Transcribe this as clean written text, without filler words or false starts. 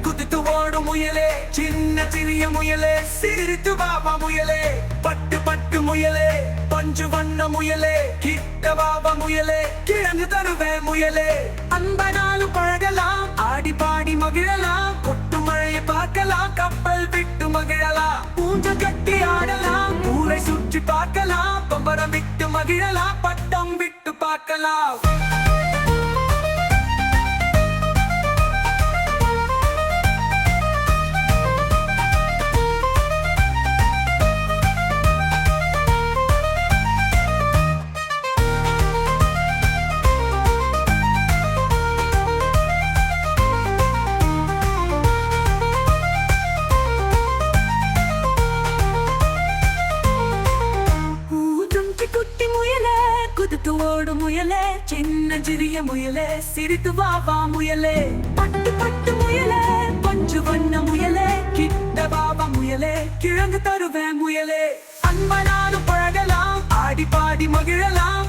குதித்து ஓடும் முயலே சின்ன சிறிய முயலே சிரித்து பாபா முயலே பட்டு பட்டு முயலே பஞ்சு வண்ண முயலே கிட்ட பாபா முயலே கிழங்கு தருவே முயலே அன்பனாலும் பழகலாம் ஆடி பாடி மகிழலாம் கொட்டு மழையை பார்க்கலாம் கப்பல் விட்டு மகிழலாம் பூஞ்ச கட்டி ஆடலாம் ஊரை சுற்றி பார்க்கலாம் பம்பரம் விட்டு மகிழலாம் பட்டம் விட்டு பார்க்கலாம் குதித்து ஓடும் முயலே சின்ன சிறிய முயலே சிரித்து பாபா முயலே பட்டு பட்டு முயலே பஞ்சு வண்ண முயலே கிட்ட பாபா முயலே கிழங்கு தருவே முயலே அன்பனாலும் பழகலாம் ஆடி பாடி மகிழலாம்